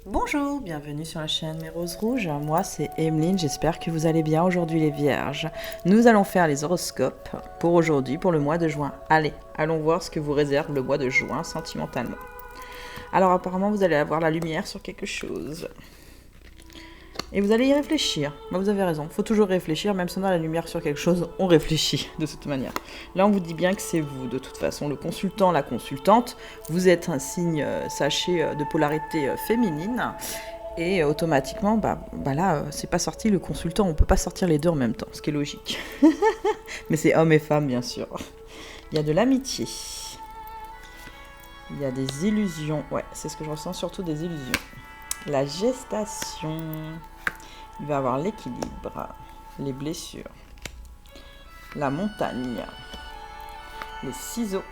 Bonjour, bienvenue sur la chaîne Mes Roses Rouges. Moi, c'est Emeline, j'espère que vous allez bien aujourd'hui les vierges. Nous allons faire les horoscopes pour aujourd'hui, pour le mois de juin. Allez, allons voir ce que vous réserve le mois de juin sentimentalement. Alors apparemment, vous allez avoir la lumière sur quelque chose. Et vous allez y réfléchir. Bah, vous avez raison, il faut toujours réfléchir, même si on a la lumière sur quelque chose, on réfléchit de toute manière. Là, on vous dit bien que c'est vous, de toute façon, le consultant, la consultante. Vous êtes un signe, sachez, de polarité féminine. Et automatiquement, là, c'est pas sorti le consultant, on peut pas sortir les deux en même temps, ce qui est logique. Mais c'est homme et femme, bien sûr. Il y a de l'amitié. Il y a des illusions. Ouais, c'est ce que je ressens, surtout des illusions. La gestation. Il va y avoir l'équilibre, les blessures, la montagne, les ciseaux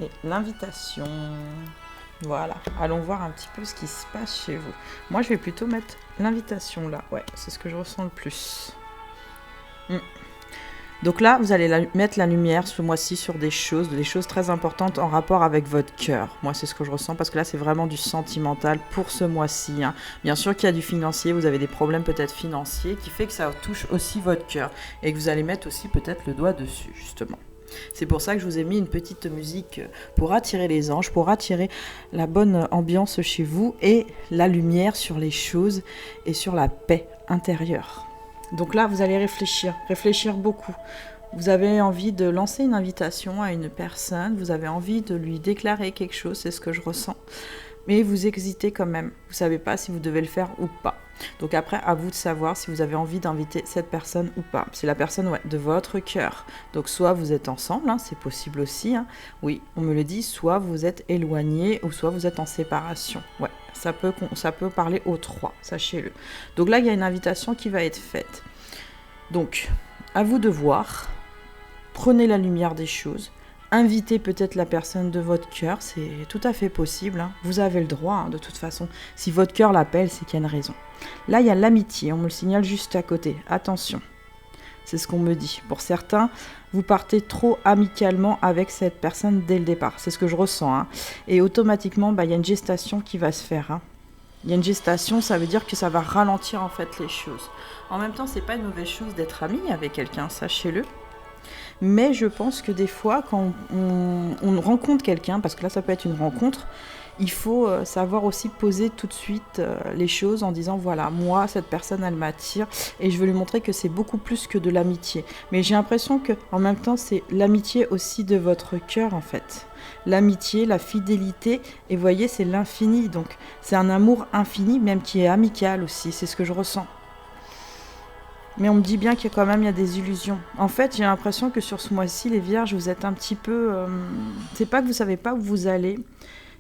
et l'invitation. Voilà, allons voir un petit peu ce qui se passe chez vous. Moi, je vais plutôt mettre l'invitation là. Ouais, c'est ce que je ressens le plus. Donc là, vous allez mettre la lumière ce mois-ci sur des choses très importantes en rapport avec votre cœur. Moi, c'est ce que je ressens parce que là, c'est vraiment du sentimental pour ce mois-ci. Hein. Bien sûr qu'il y a du financier, vous avez des problèmes peut-être financiers qui fait que ça touche aussi votre cœur et que vous allez mettre aussi peut-être le doigt dessus, justement. C'est pour ça que je vous ai mis une petite musique pour attirer les anges, pour attirer la bonne ambiance chez vous et la lumière sur les choses et sur la paix intérieure. Donc là, vous allez réfléchir beaucoup. Vous avez envie de lancer une invitation à une personne, vous avez envie de lui déclarer quelque chose, c'est ce que je ressens. Mais vous hésitez quand même, vous ne savez pas si vous devez le faire ou pas. Donc après, à vous de savoir si vous avez envie d'inviter cette personne ou pas. C'est la personne de votre cœur. Donc soit vous êtes ensemble, hein, c'est possible aussi. Hein. Oui, on me le dit, soit vous êtes éloignés ou soit vous êtes en séparation. Ouais, ça peut parler aux trois, sachez-le. Donc là, il y a une invitation qui va être faite. Donc, à vous de voir. Prenez la lumière des choses. Invitez peut-être la personne de votre cœur, c'est tout à fait possible. Hein. Vous avez le droit, hein, de toute façon. Si votre cœur l'appelle, c'est qu'il y a une raison. Là, il y a l'amitié, on me le signale juste à côté. Attention, c'est ce qu'on me dit. Pour certains, vous partez trop amicalement avec cette personne dès le départ. C'est ce que je ressens. Hein. Et automatiquement, il y a une gestation qui va se faire. Hein. Il y a une gestation, ça veut dire que ça va ralentir en fait les choses. En même temps, c'est pas une mauvaise chose d'être ami avec quelqu'un, sachez-le. Mais je pense que des fois, quand on rencontre quelqu'un, parce que là ça peut être une rencontre, il faut savoir aussi poser tout de suite les choses en disant voilà, moi cette personne elle m'attire et je veux lui montrer que c'est beaucoup plus que de l'amitié. Mais j'ai l'impression que en même temps c'est l'amitié aussi de votre cœur en fait. L'amitié, la fidélité, et vous voyez c'est l'infini, donc c'est un amour infini même qui est amical aussi, c'est ce que je ressens. Mais on me dit bien qu'il y a quand même des illusions. En fait, j'ai l'impression que sur ce mois-ci, les vierges, vous êtes un petit peu... c'est pas que vous savez pas où vous allez,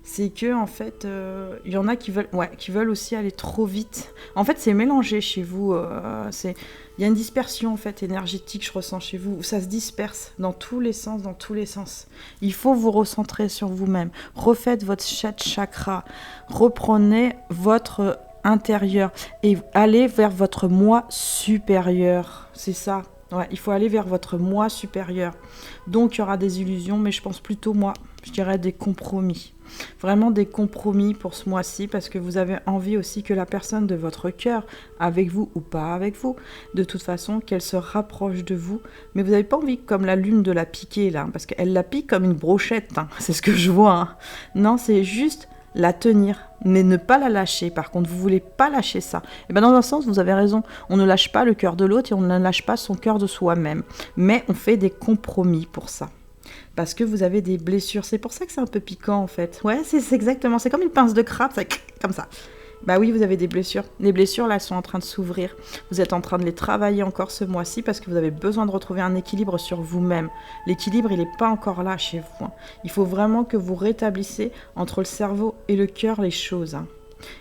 c'est que en fait, il y en a qui veulent aussi aller trop vite. En fait, c'est mélangé chez vous. Il y a une dispersion en fait énergétique, je ressens chez vous. Ça se disperse dans tous les sens, dans tous les sens. Il faut vous recentrer sur vous-même. Refaites votre chakra. Reprenez votre intérieur et allez vers votre moi supérieur. C'est ça. Ouais, il faut aller vers votre moi supérieur. Donc, il y aura des illusions, mais je pense plutôt, moi, je dirais des compromis. Vraiment des compromis pour ce mois-ci, parce que vous avez envie aussi que la personne de votre cœur, avec vous ou pas avec vous, de toute façon, qu'elle se rapproche de vous. Mais vous n'avez pas envie, comme la lune, de la piquer, là, parce qu'elle la pique comme une brochette. Hein. C'est ce que je vois. Hein. Non, c'est juste la tenir, mais ne pas la lâcher. Par contre, vous voulez pas lâcher ça. Et bien dans un sens, vous avez raison. On ne lâche pas le cœur de l'autre et on ne lâche pas son cœur de soi-même. Mais on fait des compromis pour ça. Parce que vous avez des blessures. C'est pour ça que c'est un peu piquant en fait. Ouais, c'est exactement. C'est comme une pince de crabe, ça comme ça. Bah oui, vous avez des blessures. Les blessures, là, elles sont en train de s'ouvrir. Vous êtes en train de les travailler encore ce mois-ci parce que vous avez besoin de retrouver un équilibre sur vous-même. L'équilibre, il n'est pas encore là chez vous. Hein. Il faut vraiment que vous rétablissez entre le cerveau et le cœur les choses. Hein.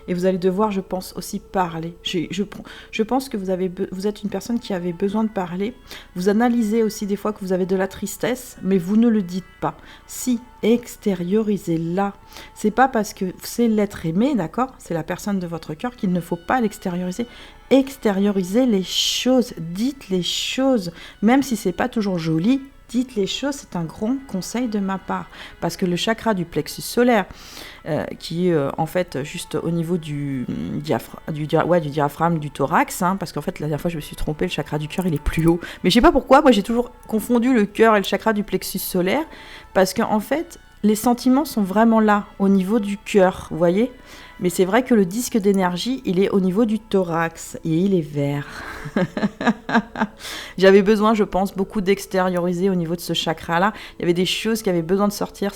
Et vous allez devoir, je pense, aussi parler. Je pense que vous êtes une personne qui avait besoin de parler. Vous analysez aussi des fois que vous avez de la tristesse, mais vous ne le dites pas. Si, extériorisez-la. C'est pas parce que c'est l'être aimé, d'accord ? C'est la personne de votre cœur qu'il ne faut pas l'extérioriser. Extériorisez les choses, dites les choses. Même si c'est pas toujours joli, dites les choses, c'est un grand conseil de ma part. Parce que le chakra du plexus solaire, qui est en fait juste au niveau du diaphragme, du thorax, hein, parce qu'en fait la dernière fois je me suis trompée, le chakra du cœur il est plus haut. Mais je sais pas pourquoi, moi j'ai toujours confondu le cœur et le chakra du plexus solaire, parce qu'en fait les sentiments sont vraiment là, au niveau du cœur, vous voyez ? Mais c'est vrai que le disque d'énergie, il est au niveau du thorax et il est vert. J'avais besoin, je pense, beaucoup d'extérioriser au niveau de ce chakra-là. Il y avait des choses qui avaient besoin de sortir.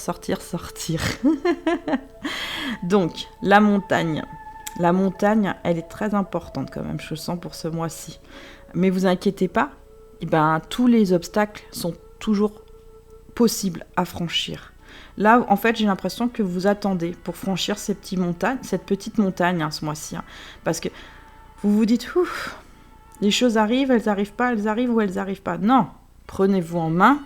Donc, la montagne. La montagne, elle est très importante quand même, je le sens pour ce mois-ci. Mais vous inquiétez pas, tous les obstacles sont toujours possibles à franchir. Là, en fait, j'ai l'impression que vous attendez pour franchir cette petite montagne ce mois-ci. Hein, parce que vous vous dites, ouf, les choses arrivent, elles n'arrivent pas, elles arrivent ou elles n'arrivent pas. Non, prenez-vous en main,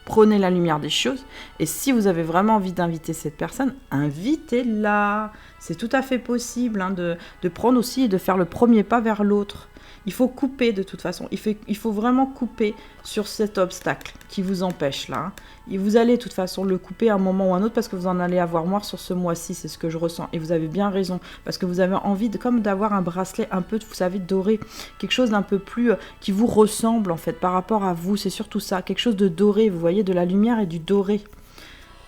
prenez la lumière des choses. Et si vous avez vraiment envie d'inviter cette personne, invitez-la. C'est tout à fait possible de prendre aussi et de faire le premier pas vers l'autre. Il faut couper de toute façon. Il faut vraiment couper sur cet obstacle qui vous empêche là. Et vous allez de toute façon le couper à un moment ou à un autre parce que vous en allez avoir marre sur ce mois-ci, c'est ce que je ressens. Et vous avez bien raison parce que vous avez envie comme d'avoir un bracelet un peu, vous savez, doré. Quelque chose d'un peu plus qui vous ressemble en fait par rapport à vous. C'est surtout ça, quelque chose de doré. Vous voyez, de la lumière et du doré.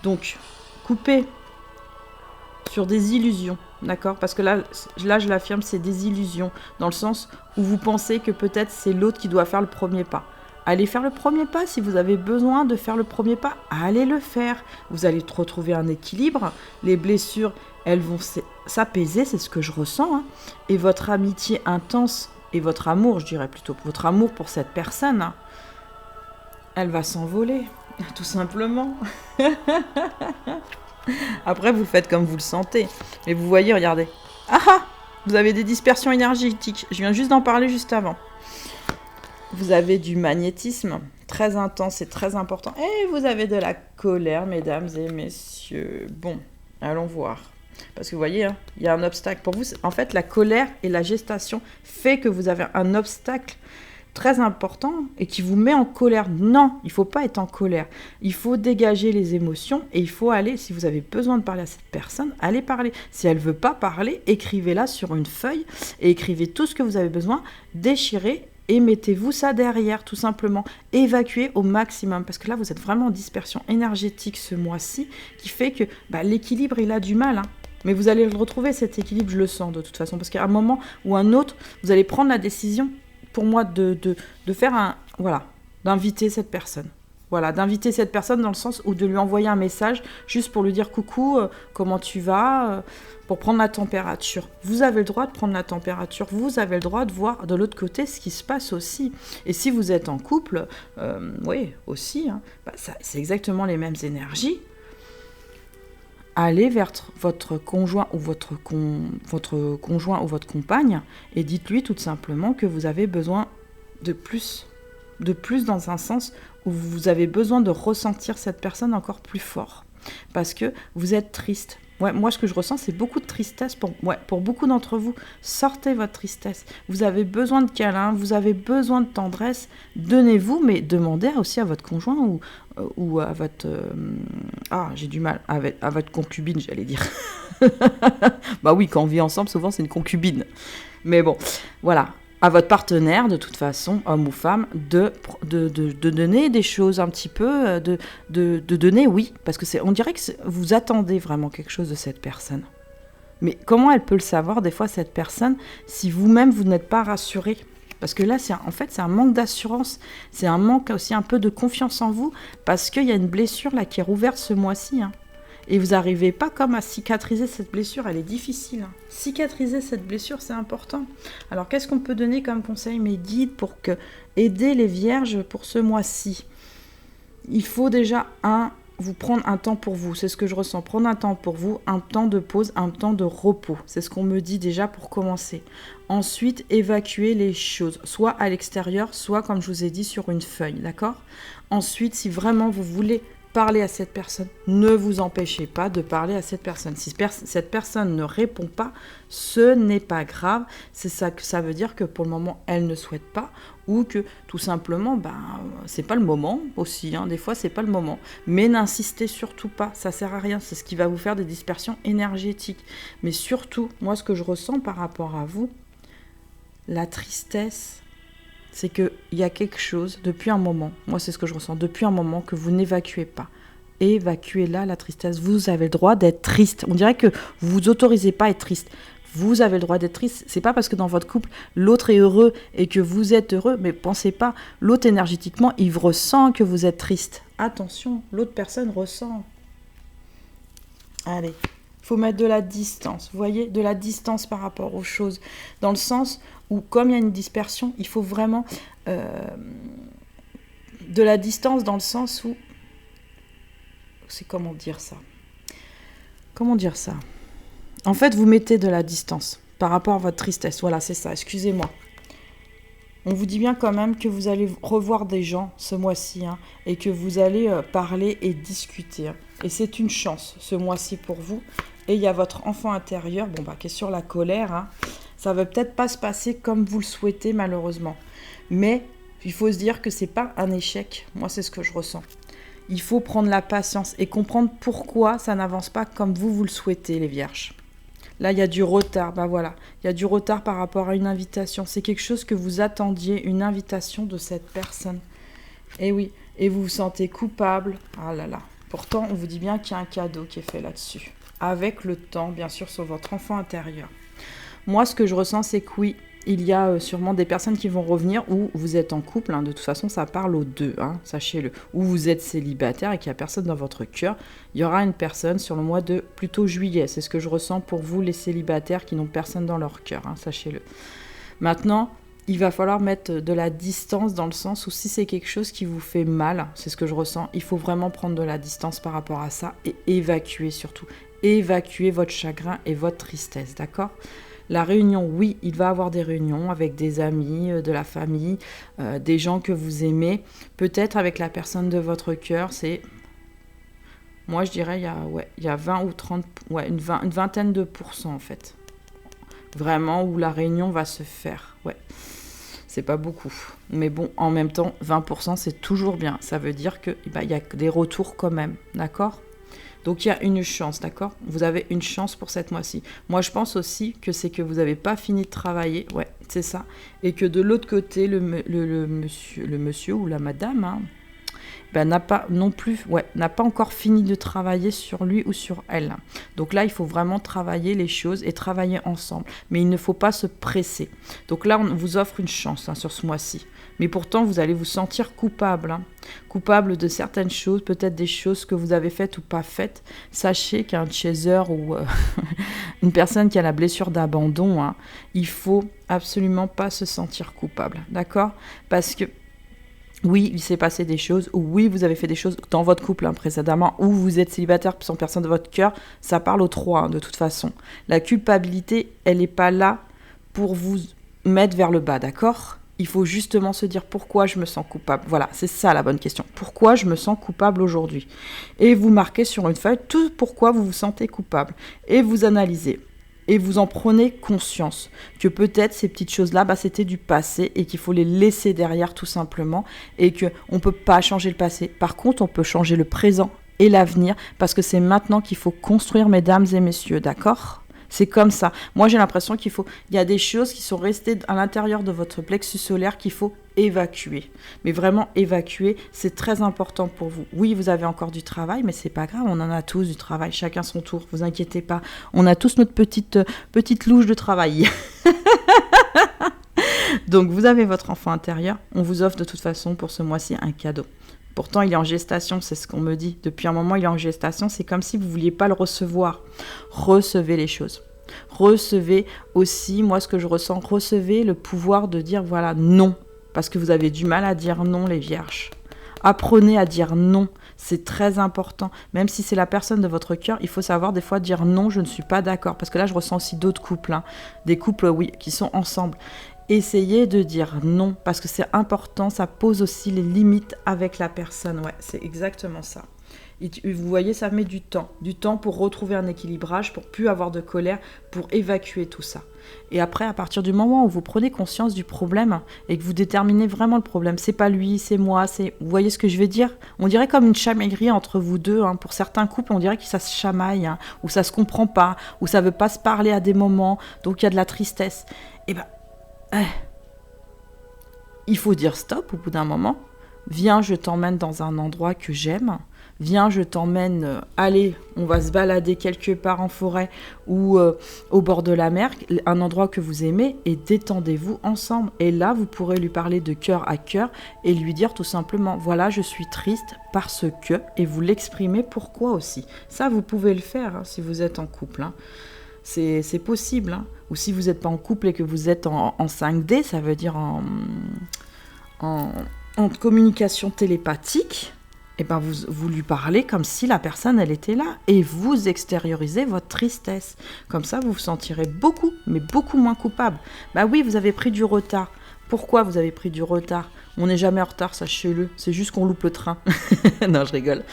Donc, coupez sur des illusions, d'accord ? Parce que là, je l'affirme, c'est des illusions, dans le sens où vous pensez que peut-être c'est l'autre qui doit faire le premier pas. Allez faire le premier pas, si vous avez besoin de faire le premier pas, allez le faire. Vous allez retrouver un équilibre, les blessures, elles vont s'apaiser, c'est ce que je ressens, hein. Et votre amitié intense, et votre amour, je dirais plutôt, votre amour pour cette personne, hein, elle va s'envoler, tout simplement. Après, vous le faites comme vous le sentez. Mais vous voyez, regardez. Ah ah ! Vous avez des dispersions énergétiques. Je viens juste d'en parler juste avant. Vous avez du magnétisme très intense et très important. Et vous avez de la colère, mesdames et messieurs. Bon, allons voir. Parce que vous voyez, hein, il y a un obstacle. Pour vous, en fait, la colère et la gestation fait que vous avez un obstacle très important et qui vous met en colère. Non, il ne faut pas être en colère. Il faut dégager les émotions et il faut aller, si vous avez besoin de parler à cette personne, allez parler. Si elle ne veut pas parler, écrivez-la sur une feuille et écrivez tout ce que vous avez besoin, déchirez et mettez-vous ça derrière, tout simplement. Évacuez au maximum, parce que là, vous êtes vraiment en dispersion énergétique ce mois-ci, qui fait que l'équilibre, il a du mal, hein. Mais vous allez le retrouver, cet équilibre, je le sens de toute façon, parce qu'à un moment ou un autre, vous allez prendre la décision pour moi de faire d'inviter cette personne. Voilà, d'inviter cette personne dans le sens où de lui envoyer un message juste pour lui dire coucou, comment tu vas, pour prendre la température. Vous avez le droit de prendre la température, vous avez le droit de voir de l'autre côté ce qui se passe aussi. Et si vous êtes en couple, oui, aussi, hein, c'est exactement les mêmes énergies. Allez vers votre conjoint ou votre conjoint ou votre compagne et dites-lui tout simplement que vous avez besoin de plus dans un sens où vous avez besoin de ressentir cette personne encore plus fort. Parce que vous êtes triste. Ouais, moi, ce que je ressens, c'est beaucoup de tristesse pour beaucoup d'entre vous. Sortez votre tristesse. Vous avez besoin de câlins, vous avez besoin de tendresse. Donnez-vous, mais demandez aussi à votre conjoint ou à votre... j'ai du mal. À votre concubine, j'allais dire. Bah oui, quand on vit ensemble, souvent, c'est une concubine. Mais bon, voilà. À votre partenaire, de toute façon, homme ou femme, de donner des choses un petit peu, de donner, oui, parce que on dirait que vous attendez vraiment quelque chose de cette personne. Mais comment elle peut le savoir, des fois, cette personne, si vous-même, vous n'êtes pas rassuré ? Parce que là, c'est un manque d'assurance, c'est un manque aussi un peu de confiance en vous, parce qu'il y a une blessure là qui est rouverte ce mois-ci, hein. Et vous n'arrivez pas comme à cicatriser cette blessure, elle est difficile. Hein. Cicatriser cette blessure, c'est important. Alors, qu'est-ce qu'on peut donner comme conseil, mes guides, pour aider les vierges pour ce mois-ci ? Il faut déjà, vous prendre un temps pour vous. C'est ce que je ressens. Prendre un temps pour vous, un temps de pause, un temps de repos. C'est ce qu'on me dit déjà pour commencer. Ensuite, évacuer les choses, soit à l'extérieur, soit, comme je vous ai dit, sur une feuille, d'accord ? Ensuite, si vraiment vous voulez parler à cette personne. Ne vous empêchez pas de parler à cette personne. Si cette personne ne répond pas, ce n'est pas grave. C'est ça que ça veut dire que pour le moment, elle ne souhaite pas ou que tout simplement, c'est pas le moment aussi. Des fois, c'est pas le moment. Mais n'insistez surtout pas. Ça sert à rien. C'est ce qui va vous faire des dispersions énergétiques. Mais surtout, moi, ce que je ressens par rapport à vous, la tristesse, c'est qu'il y a quelque chose, depuis un moment, moi c'est ce que je ressens, depuis un moment que vous n'évacuez pas. Évacuez-la, la tristesse. Vous avez le droit d'être triste. On dirait que vous vous autorisez pas à être triste. Vous avez le droit d'être triste. C'est pas parce que dans votre couple, l'autre est heureux et que vous êtes heureux, mais pensez pas, l'autre énergétiquement, il ressent que vous êtes triste. Attention, l'autre personne ressent. Allez, faut mettre de la distance, vous voyez, de la distance par rapport aux choses, dans le sens où, comme il y a une dispersion, il faut vraiment de la distance dans le sens où, c'est comment dire ça ? En fait, vous mettez de la distance par rapport à votre tristesse, voilà, c'est ça, excusez-moi. On vous dit bien quand même que vous allez revoir des gens ce mois-ci, et que vous allez parler et discuter. Et c'est une chance ce mois-ci pour vous. Et il y a votre enfant intérieur, qui est sur la colère. Ça ne va peut-être pas se passer comme vous le souhaitez malheureusement. Mais il faut se dire que ce n'est pas un échec. Moi, c'est ce que je ressens. Il faut prendre la patience et comprendre pourquoi ça n'avance pas comme vous le souhaitez, les vierges. Là, il y a du retard. Il y a du retard par rapport à une invitation. C'est quelque chose que vous attendiez, une invitation de cette personne. Et oui, et vous vous sentez coupable. Ah là là. Pourtant, on vous dit bien qu'il y a un cadeau qui est fait là-dessus. Avec le temps, bien sûr, sur votre enfant intérieur. Moi, ce que je ressens, c'est que oui, il y a sûrement des personnes qui vont revenir où vous êtes en couple. De toute façon, ça parle aux deux, sachez-le. Ou vous êtes célibataire et qu'il n'y a personne dans votre cœur. Il y aura une personne sur le mois de plutôt juillet. C'est ce que je ressens pour vous, les célibataires qui n'ont personne dans leur cœur, sachez-le. Maintenant, il va falloir mettre de la distance dans le sens où si c'est quelque chose qui vous fait mal, c'est ce que je ressens, il faut vraiment prendre de la distance par rapport à ça et évacuer surtout. Évacuer votre chagrin et votre tristesse, d'accord ? La réunion, oui, il va y avoir des réunions avec des amis, de la famille, des gens que vous aimez. Peut-être avec la personne de votre cœur, c'est... Moi, je dirais, il y a 20 ou 30... une vingtaine de pourcents, en fait. Vraiment, où la réunion va se faire, C'est pas beaucoup. Mais bon, en même temps, 20%, c'est toujours bien. Ça veut dire qu'il y a des retours quand même, d'accord ? Donc, il y a une chance, d'accord ? Vous avez une chance pour cette mois-ci. Moi, je pense aussi que c'est que vous n'avez pas fini de travailler. Ouais, c'est ça. Et que de l'autre côté, le monsieur ou la madame n'a pas encore fini de travailler sur lui ou sur elle. Donc là, il faut vraiment travailler les choses et travailler ensemble. Mais il ne faut pas se presser. Donc là, on vous offre une chance sur ce mois-ci. Mais pourtant, vous allez vous sentir coupable. Coupable de certaines choses, peut-être des choses que vous avez faites ou pas faites. Sachez qu'un chaser ou une personne qui a la blessure d'abandon, il faut absolument pas se sentir coupable. D'accord ? Parce que oui, il s'est passé des choses, ou oui, vous avez fait des choses dans votre couple précédemment, ou vous êtes célibataire sans personne de votre cœur, ça parle aux trois de toute façon. La culpabilité, elle n'est pas là pour vous mettre vers le bas, d'accord ? Il faut justement se dire pourquoi je me sens coupable. Voilà, c'est ça la bonne question. Pourquoi je me sens coupable aujourd'hui ? Et vous marquez sur une feuille tout pourquoi vous vous sentez coupable. Et vous analysez. Et vous en prenez conscience que peut-être ces petites choses-là, c'était du passé et qu'il faut les laisser derrière tout simplement et qu'on ne peut pas changer le passé. Par contre, on peut changer le présent et l'avenir parce que c'est maintenant qu'il faut construire, mesdames et messieurs, d'accord ? C'est comme ça. Moi, j'ai l'impression il y a des choses qui sont restées à l'intérieur de votre plexus solaire qu'il faut évacuer. Mais vraiment évacuer, c'est très important pour vous. Oui, vous avez encore du travail, mais c'est pas grave, on en a tous du travail, chacun son tour, vous inquiétez pas. On a tous notre petite louche de travail. Donc, vous avez votre enfant intérieur. On vous offre de toute façon pour ce mois-ci un cadeau. Pourtant, il est en gestation, c'est ce qu'on me dit. Depuis un moment, il est en gestation. C'est comme si vous ne vouliez pas le recevoir. Recevez les choses. Recevez aussi, moi, ce que je ressens, recevez le pouvoir de dire, voilà, non. Parce que vous avez du mal à dire non, les vierges. Apprenez à dire non. C'est très important. Même si c'est la personne de votre cœur, il faut savoir des fois dire non, je ne suis pas d'accord. Parce que là, je ressens aussi d'autres couples. Des couples, oui, qui sont ensemble. Essayez de dire non, parce que c'est important, ça pose aussi les limites avec la personne, c'est exactement ça. Et vous voyez, ça met du temps pour retrouver un équilibrage, pour plus avoir de colère, pour évacuer tout ça. Et après, à partir du moment où vous prenez conscience du problème et que vous déterminez vraiment le problème, c'est pas lui, c'est moi, c'est... Vous voyez ce que je veux dire? On dirait comme une chamaillerie entre vous deux. Hein. Pour certains couples, on dirait que ça se chamaille, hein, ou ça se comprend pas, ou ça veut pas se parler à des moments, donc il y a de la tristesse. Et il faut dire stop au bout d'un moment. Viens, je t'emmène dans un endroit que j'aime. Viens, je t'emmène, allez, on va se balader quelque part en forêt ou au bord de la mer, un endroit que vous aimez, et détendez-vous ensemble. Et là, vous pourrez lui parler de cœur à cœur et lui dire tout simplement, voilà, je suis triste parce que, et vous l'exprimez pourquoi aussi. Ça, vous pouvez le faire hein, si vous êtes en couple. Hein. C'est possible. Hein. Ou si vous n'êtes pas en couple et que vous êtes en 5D, ça veut dire en communication télépathique, et ben vous lui parlez comme si la personne, elle était là. Et vous extériorisez votre tristesse. Comme ça, vous vous sentirez beaucoup, mais beaucoup moins coupable. Bah oui, vous avez pris du retard. Pourquoi vous avez pris du retard? On n'est jamais en retard, sachez-le. C'est juste qu'on loupe le train. Non, je rigole.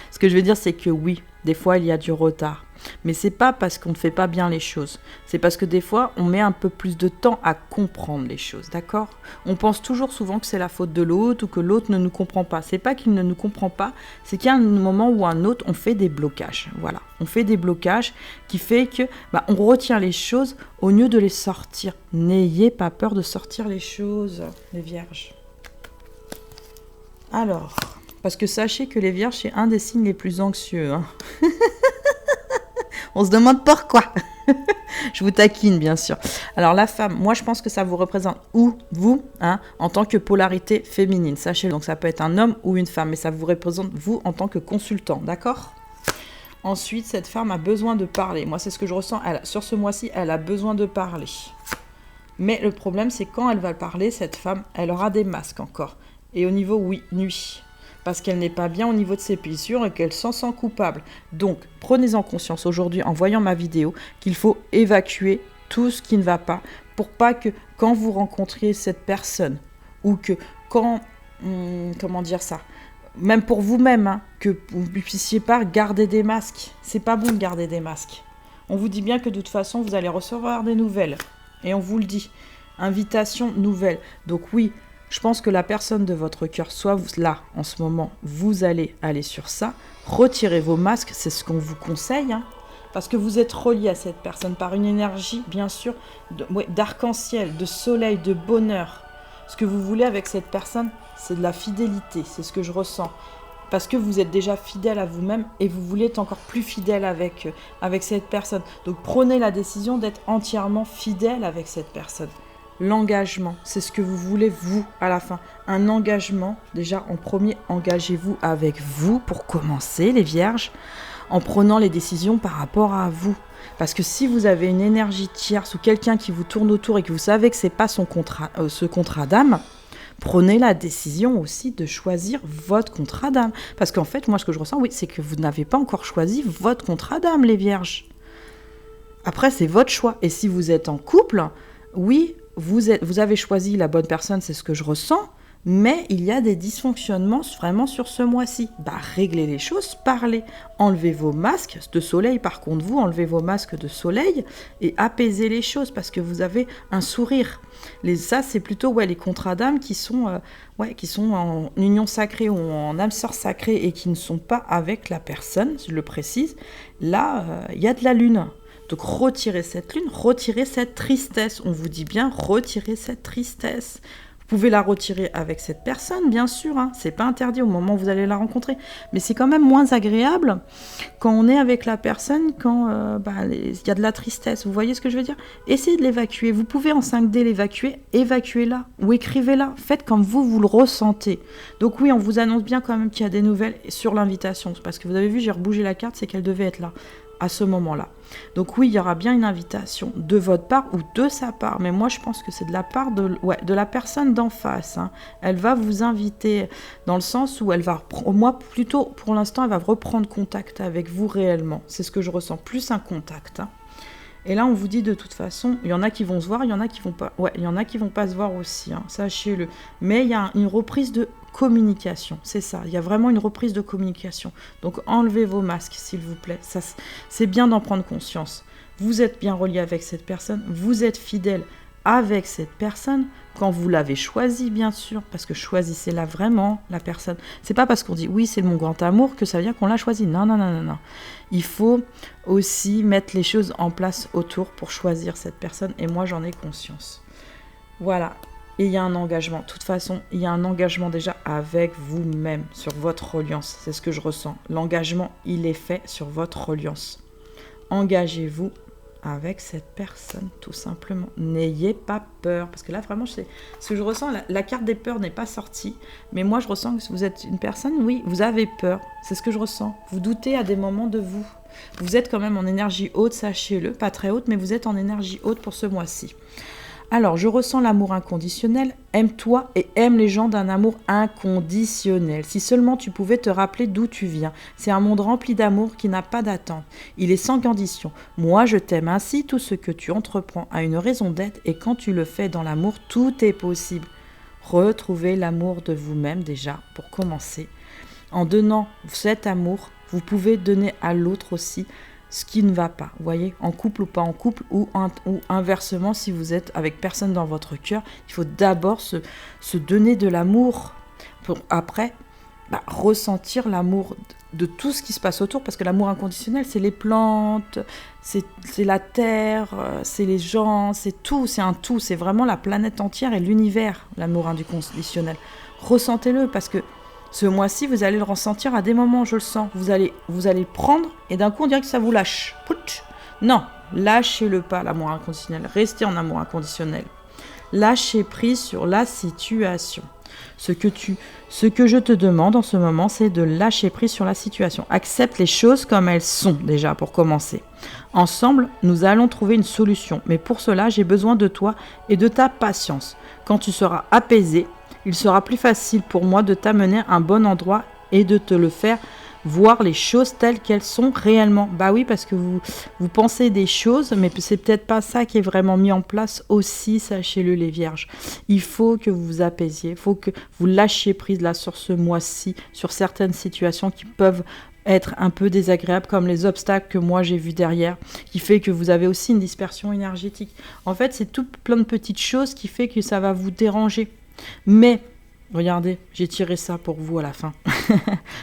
Ce que je veux dire, c'est que oui, des fois, il y a du retard. Mais c'est pas parce qu'on ne fait pas bien les choses. C'est parce que des fois, on met un peu plus de temps à comprendre les choses, d'accord? On pense toujours souvent que c'est la faute de l'autre ou que l'autre ne nous comprend pas. C'est pas qu'il ne nous comprend pas, c'est qu'il y a un moment ou un autre, on fait des blocages. Voilà, on fait des blocages qui fait que on retient les choses au lieu de les sortir. N'ayez pas peur de sortir les choses, les vierges. Alors, parce que sachez que les vierges, c'est un des signes les plus anxieux. Hein. On se demande pourquoi. Je vous taquine, bien sûr. Alors, la femme, moi, je pense que ça vous représente vous, hein, en tant que polarité féminine. Sachez-le. Donc, ça peut être un homme ou une femme, mais ça vous représente vous en tant que consultant, d'accord? Ensuite, cette femme a besoin de parler. Moi, c'est ce que je ressens. Sur ce mois-ci, elle a besoin de parler. Mais le problème, c'est quand elle va parler, cette femme, elle aura des masques encore. Et au niveau, nuit. Parce qu'elle n'est pas bien au niveau de ses blessures et qu'elle s'en sent coupable. Donc, prenez-en conscience aujourd'hui, en voyant ma vidéo, qu'il faut évacuer tout ce qui ne va pas, pour pas que, quand vous rencontriez cette personne, ou que quand, comment dire ça, même pour vous-même, hein, que vous ne puissiez pas garder des masques. C'est pas bon de garder des masques. On vous dit bien que de toute façon, vous allez recevoir des nouvelles. Et on vous le dit. Invitation nouvelle. Donc oui, je pense que la personne de votre cœur, soit là, en ce moment, vous allez aller sur ça. Retirez vos masques, c'est ce qu'on vous conseille. Hein, parce que vous êtes relié à cette personne par une énergie, bien sûr, d'arc-en-ciel, de soleil, de bonheur. Ce que vous voulez avec cette personne, c'est de la fidélité. C'est ce que je ressens. Parce que vous êtes déjà fidèle à vous-même et vous voulez être encore plus fidèle avec cette personne. Donc prenez la décision d'être entièrement fidèle avec cette personne. L'engagement, c'est ce que vous voulez, vous, à la fin. Un engagement, déjà, en premier, engagez-vous avec vous pour commencer, les vierges, en prenant les décisions par rapport à vous. Parce que si vous avez une énergie tierce ou quelqu'un qui vous tourne autour et que vous savez que ce n'est pas ce contrat d'âme, prenez la décision aussi de choisir votre contrat d'âme. Parce qu'en fait, moi, ce que je ressens, oui, c'est que vous n'avez pas encore choisi votre contrat d'âme, les vierges. Après, c'est votre choix. Et si vous êtes en couple, oui, vous avez choisi la bonne personne, c'est ce que je ressens, mais il y a des dysfonctionnements vraiment sur ce mois-ci. Réglez les choses, parlez. Enlevez vos masques de soleil, par contre, vous, enlevez vos masques de soleil et apaisez les choses parce que vous avez un sourire. Ça, c'est plutôt les contrats d'âme qui sont en union sacrée ou en âme sœur sacrée et qui ne sont pas avec la personne, je le précise. Là, il y a de la lune. Donc retirez cette lune, retirez cette tristesse. On vous dit bien, retirez cette tristesse. Vous pouvez la retirer avec cette personne, bien sûr. Hein. C'est pas interdit au moment où vous allez la rencontrer. Mais c'est quand même moins agréable quand on est avec la personne, quand y a de la tristesse. Vous voyez ce que je veux dire? Essayez de l'évacuer. Vous pouvez en 5D l'évacuer, évacuez-la ou écrivez-la. Faites comme vous le ressentez. Donc oui, on vous annonce bien quand même qu'il y a des nouvelles sur l'invitation. Parce que vous avez vu, j'ai rebougé la carte, c'est qu'elle devait être là. À ce moment-là. Donc oui, il y aura bien une invitation de votre part ou de sa part, mais moi je pense que c'est de la part de la personne d'en face. Hein. Elle va vous inviter dans le sens où elle va, moi plutôt pour l'instant, elle va reprendre contact avec vous réellement. C'est ce que je ressens, plus un contact. Hein. Et là, on vous dit de toute façon, il y en a qui vont se voir, il y en a qui vont pas. Ouais, il y en a qui vont pas se voir aussi, hein, sachez-le. Mais il y a une reprise de communication, c'est ça. Il y a vraiment une reprise de communication. Donc enlevez vos masques, s'il vous plaît. Ça, c'est bien d'en prendre conscience. Vous êtes bien relié avec cette personne, vous êtes fidèle avec cette personne quand vous l'avez choisie, bien sûr, parce que choisissez-la vraiment, la personne. C'est pas parce qu'on dit oui, c'est mon grand amour que ça veut dire qu'on l'a choisi. Non, non, non, non, non. Il faut aussi mettre les choses en place autour pour choisir cette personne, et moi j'en ai conscience. Voilà. Et il y a un engagement. De toute façon, il y a un engagement déjà avec vous-même sur votre reliance. C'est ce que je ressens. L'engagement, il est fait sur votre reliance. Engagez-vous avec cette personne, tout simplement. N'ayez pas peur, parce que là, vraiment, ce que je ressens, la carte des peurs n'est pas sortie, mais moi, je ressens que vous êtes une personne, oui, vous avez peur, c'est ce que je ressens. Vous doutez à des moments de vous. Vous êtes quand même en énergie haute, sachez-le, pas très haute, mais vous êtes en énergie haute pour ce mois-ci. Alors, je ressens l'amour inconditionnel. Aime-toi et aime les gens d'un amour inconditionnel. Si seulement tu pouvais te rappeler d'où tu viens. C'est un monde rempli d'amour qui n'a pas d'attente. Il est sans condition. Moi, je t'aime ainsi. Tout ce que tu entreprends a une raison d'être et quand tu le fais dans l'amour, tout est possible. Retrouvez l'amour de vous-même déjà pour commencer. En donnant cet amour, vous pouvez donner à l'autre aussi ce qui ne va pas, vous voyez, en couple ou pas en couple, ou inversement, si vous êtes avec personne dans votre cœur, il faut d'abord se donner de l'amour, pour après ressentir l'amour de tout ce qui se passe autour, parce que l'amour inconditionnel, c'est les plantes, c'est la terre, c'est les gens, c'est tout, c'est un tout, c'est vraiment la planète entière et l'univers, l'amour inconditionnel. Ressentez-le, parce que ce mois-ci, vous allez le ressentir à des moments, je le sens. Vous allez le prendre et d'un coup, on dirait que ça vous lâche. Pouch. Non, lâchez-le pas, l'amour inconditionnel. Restez en amour inconditionnel. Lâchez prise sur la situation. Ce que je te demande en ce moment, c'est de lâcher prise sur la situation. Accepte les choses comme elles sont, déjà, pour commencer. Ensemble, nous allons trouver une solution. Mais pour cela, j'ai besoin de toi et de ta patience. Quand tu seras apaisé, il sera plus facile pour moi de t'amener à un bon endroit et de te le faire voir les choses telles qu'elles sont réellement. Bah oui, parce que vous pensez des choses, mais c'est peut-être pas ça qui est vraiment mis en place aussi, sachez-le les vierges. Il faut que vous vous apaisiez, il faut que vous lâchiez prise là sur ce mois-ci, sur certaines situations qui peuvent être un peu désagréables, comme les obstacles que moi j'ai vus derrière, qui fait que vous avez aussi une dispersion énergétique. En fait, c'est tout plein de petites choses qui fait que ça va vous déranger. Mais, regardez, j'ai tiré ça pour vous à la fin.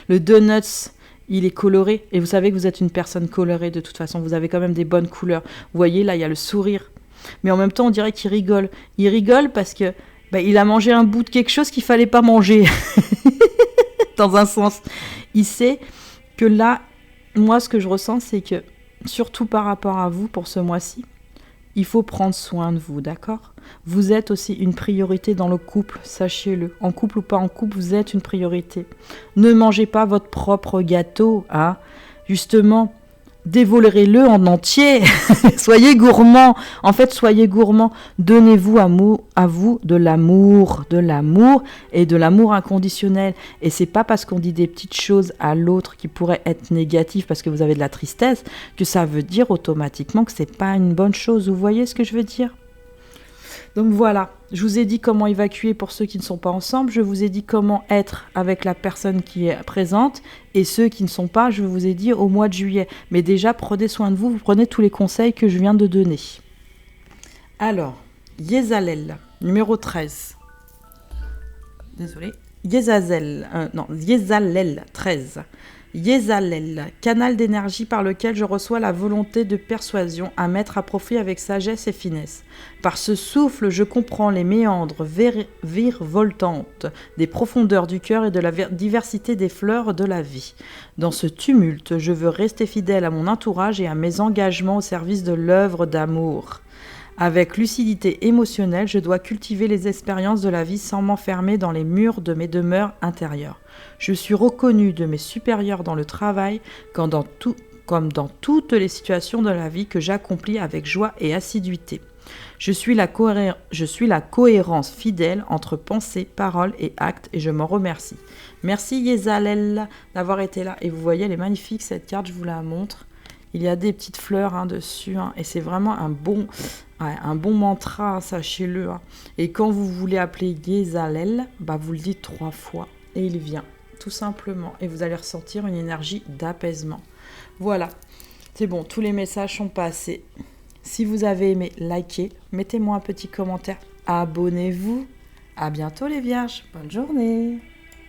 Le donuts, il est coloré. Et vous savez que vous êtes une personne colorée de toute façon. Vous avez quand même des bonnes couleurs. Vous voyez, là, il y a le sourire. Mais en même temps, on dirait qu'il rigole. Il rigole parce que il a mangé un bout de quelque chose qu'il fallait pas manger. Dans un sens. Il sait que là, moi, ce que je ressens, c'est que, surtout par rapport à vous, pour ce mois-ci, il faut prendre soin de vous, d'accord ? Vous êtes aussi une priorité dans le couple, sachez-le. En couple ou pas en couple, vous êtes une priorité. Ne mangez pas votre propre gâteau, hein ? Justement, dévorez-le en entier. Soyez gourmand. En fait, soyez gourmand. Donnez-vous à vous de l'amour et de l'amour inconditionnel. Et c'est pas parce qu'on dit des petites choses à l'autre qui pourraient être négatives parce que vous avez de la tristesse que ça veut dire automatiquement que c'est pas une bonne chose. Vous voyez ce que je veux dire ? Donc voilà, je vous ai dit comment évacuer pour ceux qui ne sont pas ensemble, je vous ai dit comment être avec la personne qui est présente, et ceux qui ne sont pas, je vous ai dit au mois de juillet. Mais déjà, prenez soin de vous, vous prenez tous les conseils que je viens de donner. Alors, Yezalel, numéro 13. Désolée. Yezalel, 13. Yezalel, canal d'énergie par lequel je reçois la volonté de persuasion à mettre à profit avec sagesse et finesse. Par ce souffle, je comprends les méandres virevoltantes des profondeurs du cœur et de la diversité des fleurs de la vie. Dans ce tumulte, je veux rester fidèle à mon entourage et à mes engagements au service de l'œuvre d'amour. Avec lucidité émotionnelle, je dois cultiver les expériences de la vie sans m'enfermer dans les murs de mes demeures intérieures. Je suis reconnue de mes supérieurs dans le travail comme dans toutes les situations de la vie que j'accomplis avec joie et assiduité. Je suis la cohérence fidèle entre pensée, parole et acte et je m'en remercie. Merci Yezalel d'avoir été là. Et vous voyez, elle est magnifique cette carte, je vous la montre. Il y a des petites fleurs dessus, et c'est vraiment un bon mantra, sachez-le. Et quand vous voulez appeler Yezalel, vous le dites 3 fois et il vient, tout simplement. Et vous allez ressentir une énergie d'apaisement. Voilà, c'est bon, tous les messages sont passés. Si vous avez aimé, likez, mettez-moi un petit commentaire, abonnez-vous. À bientôt les vierges, bonne journée.